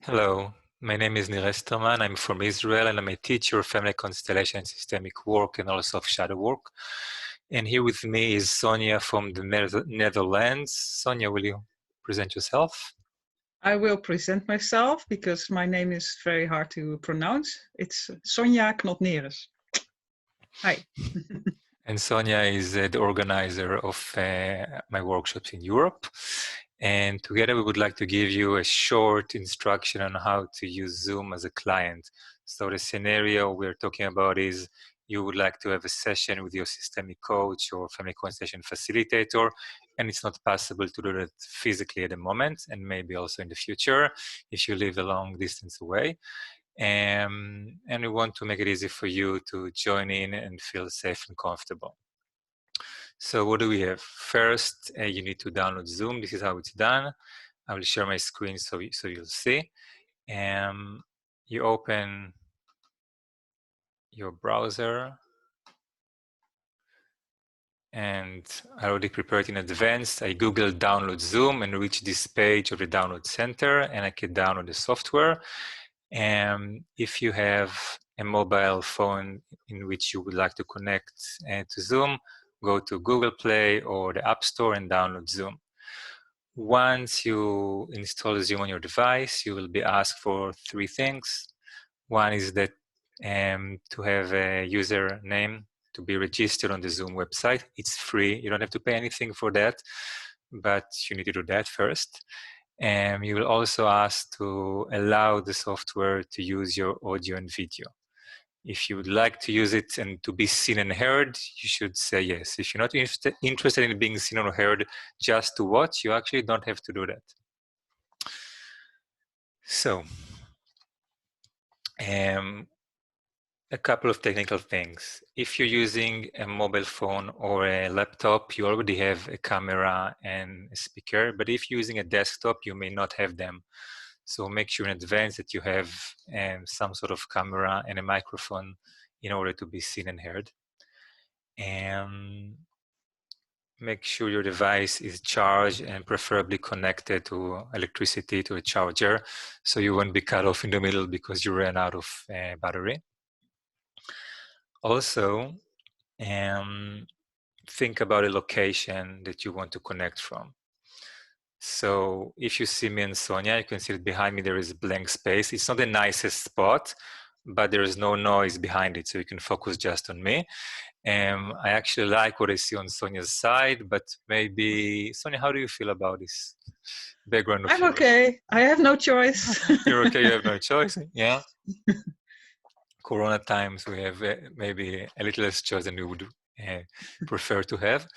Hello, my name is Nir Esterman. I'm from Israel and I'm a teacher of family constellation and systemic work and also of shadow work. And here with me is Sonia from the Netherlands. Sonia, will you present yourself? I will present myself because my name is very hard to pronounce. It's Sonja Knotneres. Hi. And Sonia is the organizer of my workshops in Europe. And together we would like to give you a short instruction on how to use Zoom as a client. So the scenario we're talking about is you would like to have a session with your systemic coach or family constellation facilitator, and it's not possible to do that physically at the moment, and maybe also in the future if you live a long distance away. And we want to make it easy for you to join in and feel safe and comfortable. So what do we have? First, you need to download Zoom. This is how it's done. I will share my screen so you'll see. You open your browser, and I already prepared in advance. I Googled download Zoom and reached this page of the download center, and I can download the software. And if you have a mobile phone in which you would like to connect to Zoom, go to Google Play or the App Store and download Zoom. Once you install Zoom on your device, you will be asked for three things. One is that to have a username to be registered on the Zoom website. It's free. You don't have to pay anything for that, but you need to do that first. And you will also ask to allow the software to use your audio and video. If you would like to use it and to be seen and heard, you should say yes. If you're not interested in being seen or heard just to watch, you actually don't have to do that. So, a couple of technical things. If you're using a mobile phone or a laptop, you already have a camera and a speaker, but if you're using a desktop, you may not have them. So make sure in advance that you have some sort of camera and a microphone in order to be seen and heard. And make sure your device is charged and preferably connected to electricity, to a charger, so you won't be cut off in the middle because you ran out of battery. Also, think about a location that you want to connect from. So if you see me and Sonia, you can see that behind me there is a blank space. It's not the nicest spot, but there is no noise behind it, so you can focus just on me. I actually like what I see on Sonia's side, but maybe, Sonia, how do you feel about this background of I'm yours? okay. I have no choice. You're okay, you have no choice, yeah? Corona times, we have maybe a little less choice than we would prefer to have.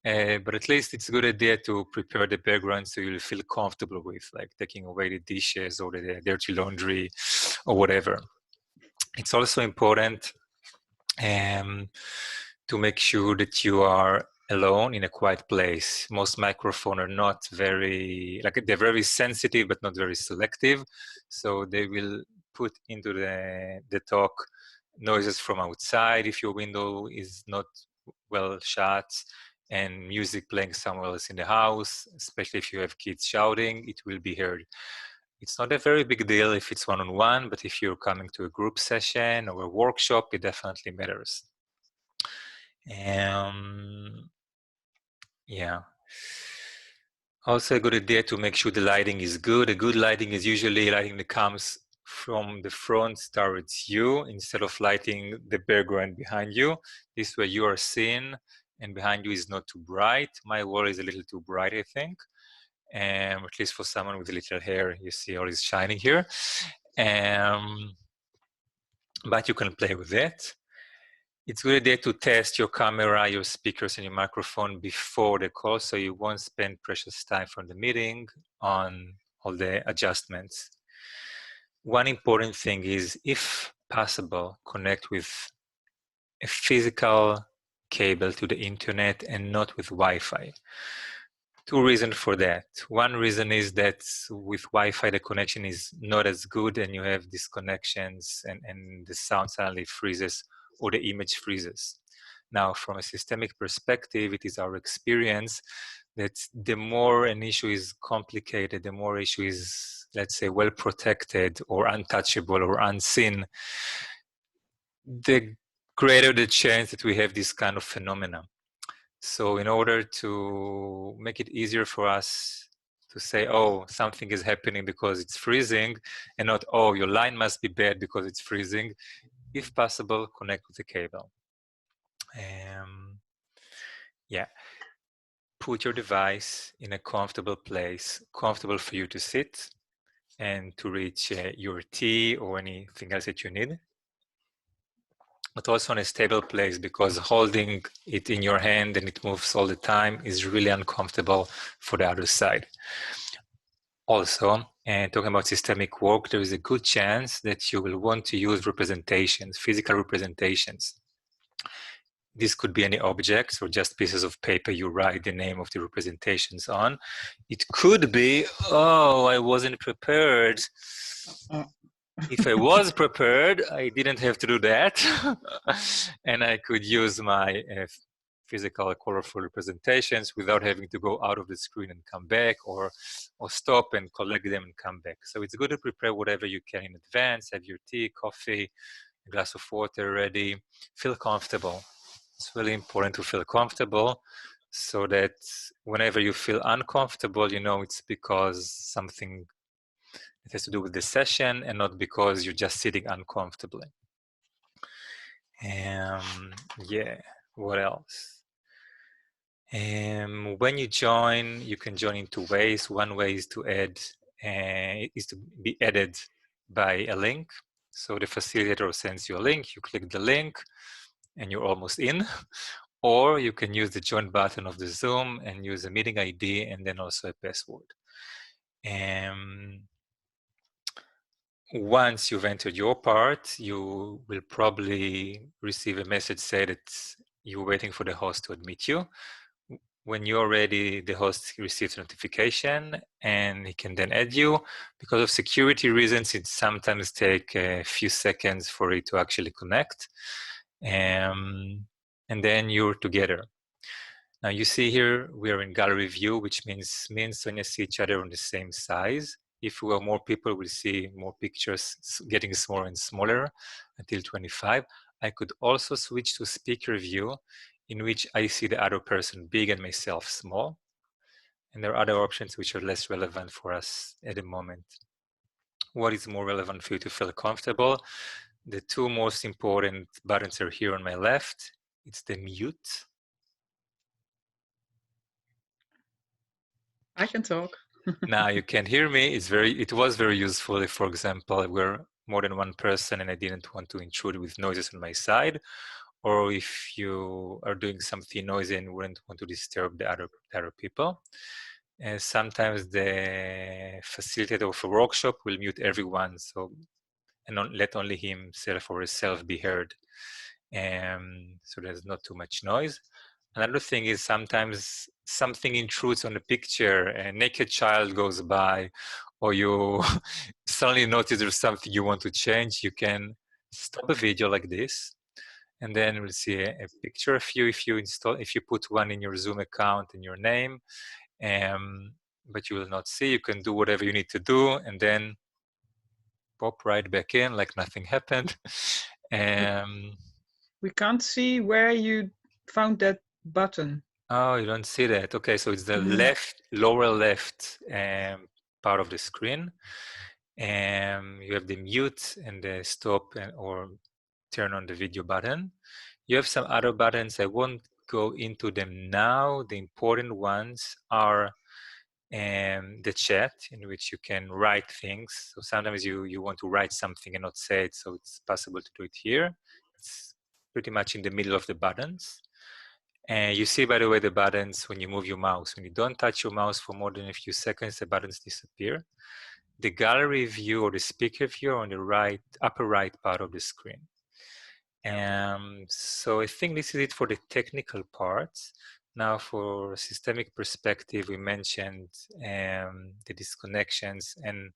But at least it's a good idea to prepare the background so you'll feel comfortable with, like taking away the dishes or the dirty laundry or whatever. It's also important to make sure that you are alone in a quiet place. Most microphones are not very, like they're very sensitive but not very selective. So they will put into the talk noises from outside if your window is not well shut, and music playing somewhere else in the house, especially if you have kids shouting, it will be heard. It's not a very big deal if it's one-on-one, but if you're coming to a group session or a workshop, it definitely matters. Yeah. Also a good idea to make sure the lighting is good. A good lighting is usually lighting that comes from the front towards you instead of lighting the background behind you. This way you are seen and behind you is not too bright. My wall is a little too bright, I think. At least for someone with a little hair, you see all is shining here. But you can play with it. It's a good idea to test your camera, your speakers, and your microphone before the call, so you won't spend precious time from the meeting on all the adjustments. One important thing is, if possible, connect with a physical cable to the internet and not with Wi-Fi. Two reasons for that. One reason is that with Wi-Fi, the connection is not as good and you have disconnections and the sound suddenly freezes or the image freezes. Now, from a systemic perspective, it is our experience that the more an issue is complicated, the more issue is let's say, well protected or untouchable or unseen, the greater the chance that we have this kind of phenomena. So in order to make it easier for us to say, oh, something is happening because it's freezing, and not, oh, your line must be bad because it's freezing, if possible, connect with the cable. Yeah. Put your device in a comfortable place, comfortable for you to sit and to reach your tea or anything else that you need. But also in a stable place, because holding it in your hand and it moves all the time is really uncomfortable for the other side. Also, and talking about systemic work, there is a good chance that you will want to use representations, physical representations. This could be any objects or just pieces of paper you write the name of the representations on. It could be, oh, I wasn't prepared. If I was prepared, I didn't have to do that. And I could use my physical colorful representations without having to go out of the screen and come back, or stop and collect them and come back. So it's good to prepare whatever you can in advance. Have your tea, coffee, a glass of water ready. Feel comfortable. It's really important to feel comfortable, so that whenever you feel uncomfortable, you know it's because something it has to do with the session and not because you're just sitting uncomfortably. Yeah, what else? When you join, you can join in two ways. One way is to be added by a link. So the facilitator sends you a link, you click the link, and you're almost in. Or you can use the join button of the Zoom and use a meeting ID and then also a password. Once you've entered your part, you will probably receive a message say that you're waiting for the host to admit you. When you're ready, the host receives a notification and he can then add you. Because of security reasons, it sometimes takes a few seconds for it to actually connect. And then you're together. Now you see here, we are in gallery view, which means me and Sonia see each other on the same size. If we were more people, we'll see more pictures getting smaller and smaller until 25. I could also switch to speaker view, in which I see the other person big and myself small. And there are other options which are less relevant for us at the moment. What is more relevant for you to feel comfortable? The two most important buttons are here on my left. It's the mute. I can talk. Now you can hear me. It was very useful if, for example, we're more than one person and I didn't want to intrude with noises on my side, or if you are doing something noisy and wouldn't want to disturb the other people. And sometimes the facilitator of a workshop will mute everyone, and let only himself or herself be heard. So there's not too much noise. Another thing is sometimes something intrudes on the picture, a naked child goes by, or you suddenly notice there's something you want to change. You can stop a video like this, and then we'll see a picture of you if you put one in your Zoom account in your name, but you will not see. You can do whatever you need to do, and then pop right back in like nothing happened. We can't see where you found that button. Oh, you don't see that. Okay, so it's the lower left part of the screen. You have the mute and the stop or turn on the video button. You have some other buttons. I won't go into them now. The important ones are the chat, in which you can write things. So sometimes you want to write something and not say it, so it's possible to do it here. It's pretty much in the middle of the buttons. And you see, by the way, the buttons when you move your mouse. When you don't touch your mouse for more than a few seconds, the buttons disappear. The gallery view or the speaker view are on the upper right part of the screen. So I think this is it for the technical parts. Now for systemic perspective, we mentioned the disconnections and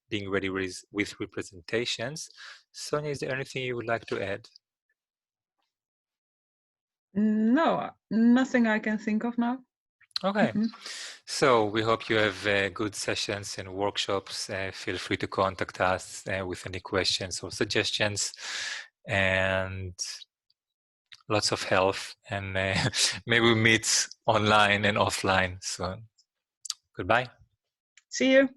being ready with representations. Sonia, is there anything you would like to add? No, nothing I can think of now. Okay. So we hope you have good sessions and workshops. Feel free to contact us with any questions or suggestions, and lots of health, and maybe we meet online and offline soon. Goodbye. See you.